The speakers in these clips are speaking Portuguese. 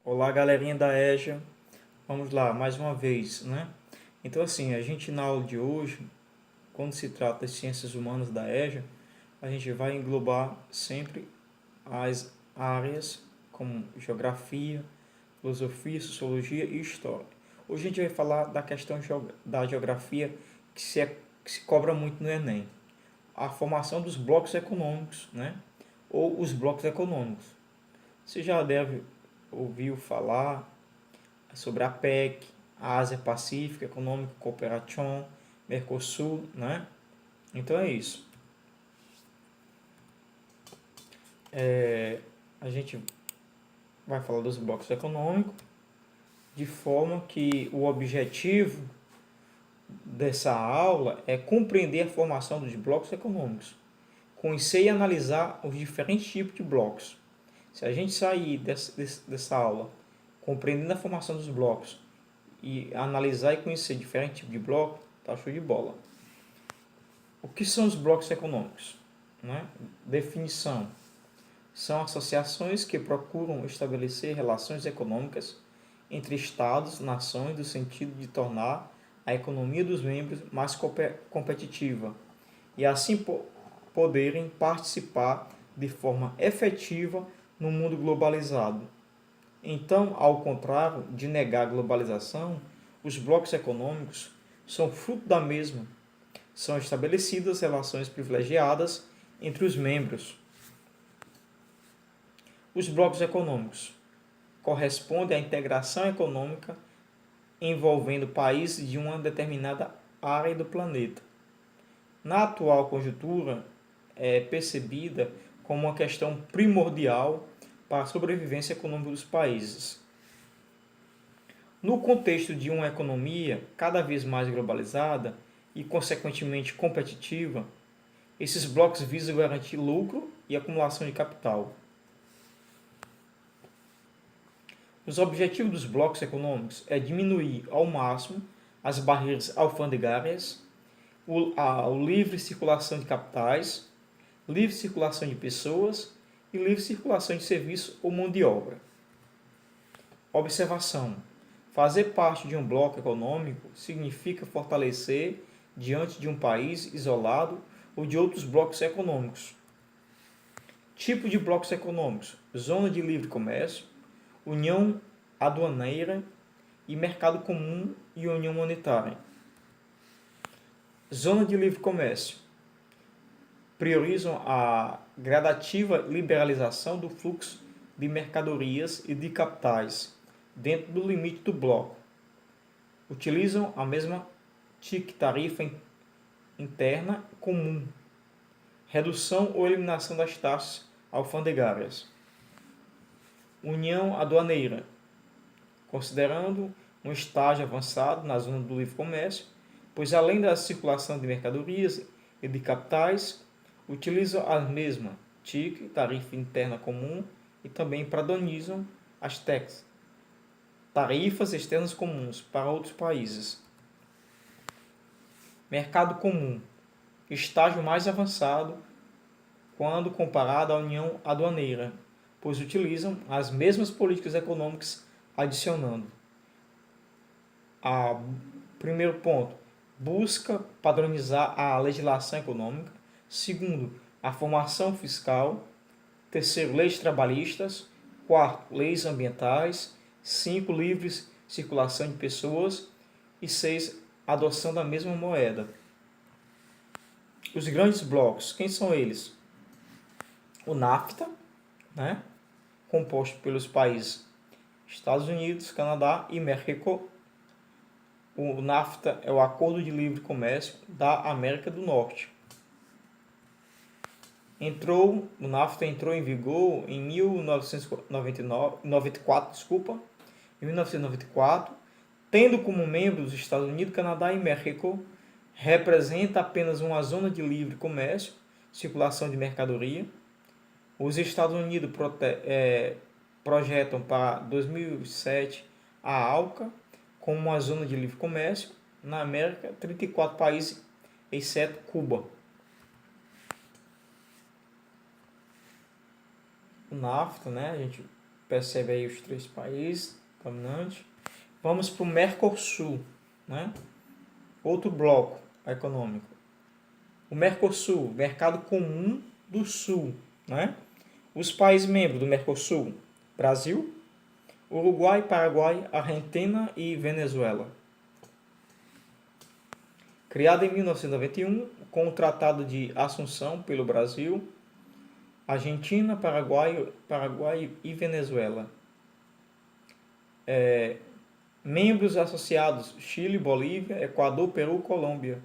Olá, galerinha da EJA. Vamos lá, mais uma vez, né? Então, assim, a gente na aula de hoje, quando se trata das ciências humanas da EJA, a gente vai englobar sempre as áreas como geografia, filosofia, sociologia e história. Hoje a gente vai falar da questão da geografia que se cobra muito no Enem. A formação dos blocos econômicos, né? Ou os blocos econômicos. Você já deve ouvir falar sobre a PEC, a Ásia Pacífica Econômica Cooperation, Mercosul, né? Então é isso. A gente vai falar dos blocos econômicos, de forma que o objetivo dessa aula é compreender a formação dos blocos econômicos, conhecer e analisar os diferentes tipos de blocos. Se a gente sair dessa aula compreendendo a formação dos blocos e analisar e conhecer diferentes tipos de blocos, tá show de bola. O que são os blocos econômicos? Né? Definição: são associações que procuram estabelecer relações econômicas entre estados, nações, no sentido de tornar a economia dos membros mais competitiva e assim poderem participar de forma efetiva no mundo globalizado. Então, ao contrário de negar a globalização, os blocos econômicos são fruto da mesma. São estabelecidas relações privilegiadas entre os membros. Os blocos econômicos correspondem à integração econômica envolvendo países de uma determinada área do planeta. Na atual conjuntura, é percebida como uma questão primordial para a sobrevivência econômica dos países. No contexto de uma economia cada vez mais globalizada e, consequentemente, competitiva, esses blocos visam garantir lucro e acumulação de capital. Os objetivos dos blocos econômicos é diminuir ao máximo as barreiras alfandegárias, a livre circulação de capitais, livre circulação de pessoas e livre circulação de serviços ou mão de obra. Observação: fazer parte de um bloco econômico significa fortalecer diante de um país isolado ou de outros blocos econômicos. Tipo de blocos econômicos: zona de livre comércio, união aduaneira e mercado comum e união monetária. Zona de livre comércio: priorizam a gradativa liberalização do fluxo de mercadorias e de capitais dentro do limite do bloco. Utilizam a mesma TIC, tarifa interna comum. Redução ou eliminação das taxas alfandegárias. União aduaneira: considerando um estágio avançado na zona do livre comércio, pois além da circulação de mercadorias e de capitais, utilizam a mesma TIC, tarifa interna comum, e também preconizam as TECs, tarifas externas comuns, para outros países. Mercado comum: estágio mais avançado quando comparado à União Aduaneira, pois utilizam as mesmas políticas econômicas adicionando. Primeiro ponto: busca padronizar a legislação econômica. Segundo, a formação fiscal. Terceiro, leis trabalhistas. Quarto, leis ambientais. 5, livres circulação de pessoas. E 6, adoção da mesma moeda. Os grandes blocos, quem são eles? O NAFTA, né? Composto pelos países Estados Unidos, Canadá e México. O NAFTA é o Acordo de Livre Comércio da América do Norte. O NAFTA entrou em vigor em 1994, tendo como membros os Estados Unidos, Canadá e México. Representa apenas uma zona de livre comércio, circulação de mercadoria. Os Estados Unidos projetam para 2007 a ALCA como uma zona de livre comércio. Na América, 34 países, exceto Cuba. O NAFTA, né, a gente percebe aí os 3 países dominantes. Vamos para o Mercosul, né? Outro bloco econômico. O Mercosul, Mercado Comum do Sul, né? Os países membros do Mercosul: Brasil, Uruguai, Paraguai, Argentina e Venezuela. Criado em 1991, com o Tratado de Assunção pelo Brasil, Argentina, Paraguai e Venezuela. Membros associados: Chile, Bolívia, Equador, Peru, Colômbia.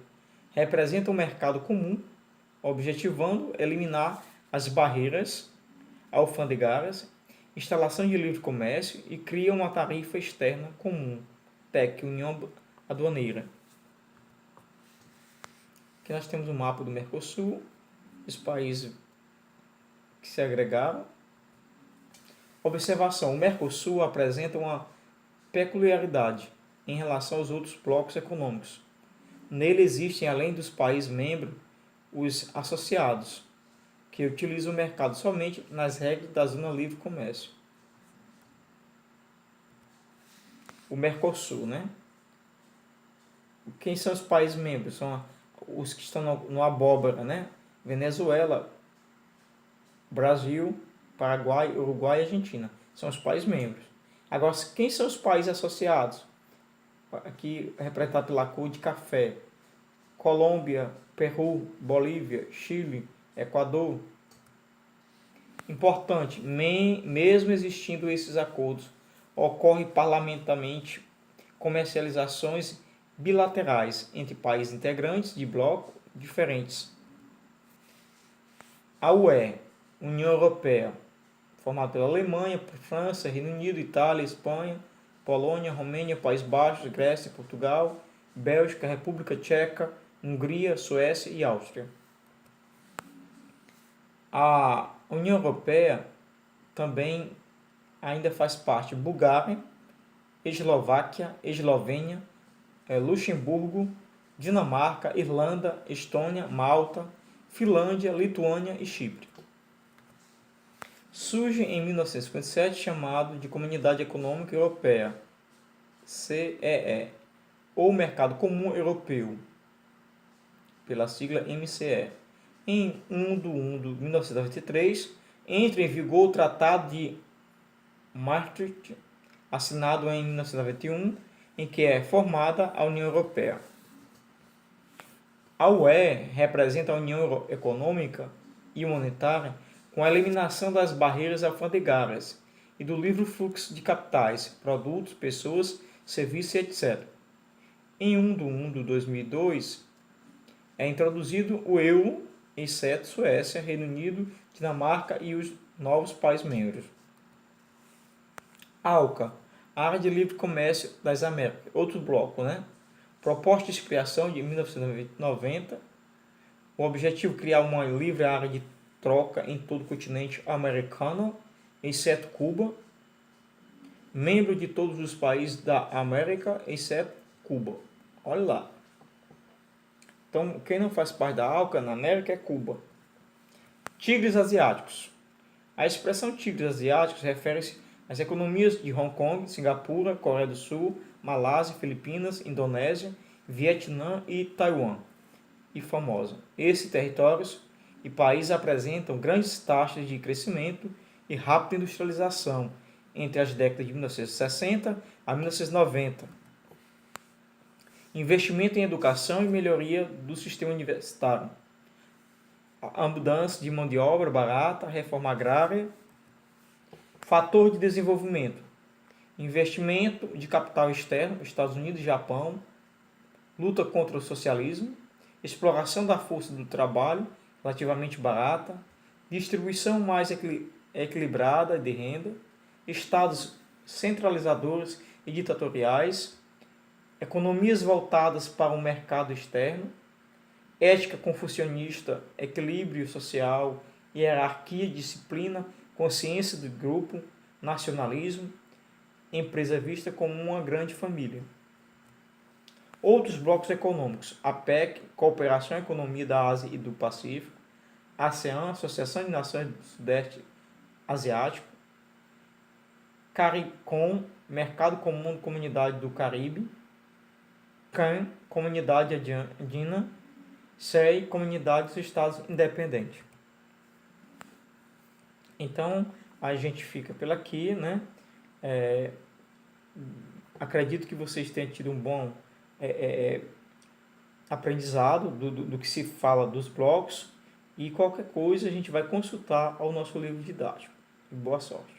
Representam um mercado comum, objetivando eliminar as barreiras alfandegárias, instalação de livre comércio e criam uma tarifa externa comum, TEC, União Aduaneira. Aqui nós temos o mapa do Mercosul, os países que se agregaram. Observação: o Mercosul apresenta uma peculiaridade em relação aos outros blocos econômicos. Nele existem, além dos países membros, os associados, que utilizam o mercado somente nas regras da Zona Livre de Comércio. O Mercosul, né? Quem são os países membros? São os que estão no abóbora, né? Venezuela, Brasil, Paraguai, Uruguai e Argentina. São os países membros. Agora, quem são os países associados? Aqui representado pela cor de café: Colômbia, Peru, Bolívia, Chile, Equador. Importante: mesmo existindo esses acordos, ocorre parlamentarmente comercializações bilaterais entre países integrantes de blocos diferentes. A UE, União Europeia, formada pela Alemanha, França, Reino Unido, Itália, Espanha, Polônia, Romênia, Países Baixos, Grécia, Portugal, Bélgica, República Tcheca, Hungria, Suécia e Áustria. A União Europeia também ainda faz parte Bulgária, Eslováquia, Eslovênia, Luxemburgo, Dinamarca, Irlanda, Estônia, Malta, Finlândia, Lituânia e Chipre. Surge em 1957 chamado de Comunidade Econômica Europeia, CEE, ou Mercado Comum Europeu, pela sigla MCE. Em 1 de 1993, entra em vigor o Tratado de Maastricht, assinado em 1991, em que é formada a União Europeia. A UE representa a União Econômica e Monetária com a eliminação das barreiras alfandegárias e do livre fluxo de capitais, produtos, pessoas, serviços, etc. Em 1 de 2002, é introduzido o euro, exceto Suécia, Reino Unido, Dinamarca e os novos países membros. ALCA, Área de Livre Comércio das Américas, outro bloco, né? Proposta de criação de 1990. O objetivo é criar uma livre área de troca em todo o continente americano, exceto Cuba. Membro de todos os países da América, exceto Cuba. Olha lá. Então, quem não faz parte da ALCA na América é Cuba. Tigres asiáticos. A expressão tigres asiáticos refere-se às economias de Hong Kong, Singapura, Coreia do Sul, Malásia, Filipinas, Indonésia, Vietnã e Taiwan. E Formosa. Esses territórios e países apresentam grandes taxas de crescimento e rápida industrialização entre as décadas de 1960 a 1990. Investimento em educação e melhoria do sistema universitário. A abundância de mão de obra barata, reforma agrária. Fator de desenvolvimento: investimento de capital externo, Estados Unidos e Japão. Luta contra o socialismo. Exploração da força do trabalho, relativamente barata. Distribuição mais equilibrada de renda. Estados centralizadores e ditatoriais. Economias voltadas para o mercado externo. Ética confucionista, equilíbrio social, hierarquia, disciplina, consciência do grupo, nacionalismo, empresa vista como uma grande família. Outros blocos econômicos: APEC, Cooperação e Economia da Ásia e do Pacífico, ASEAN, Associação de Nações do Sudeste Asiático, CARICOM, Mercado Comum de Comunidade do Caribe, CAN, Comunidade Andina, SEI, Comunidade dos Estados Independentes. Então, a gente fica por aqui, né? Acredito que vocês tenham tido um bom aprendizado do que se fala dos blocos, e qualquer coisa a gente vai consultar ao nosso livro didático. Boa sorte!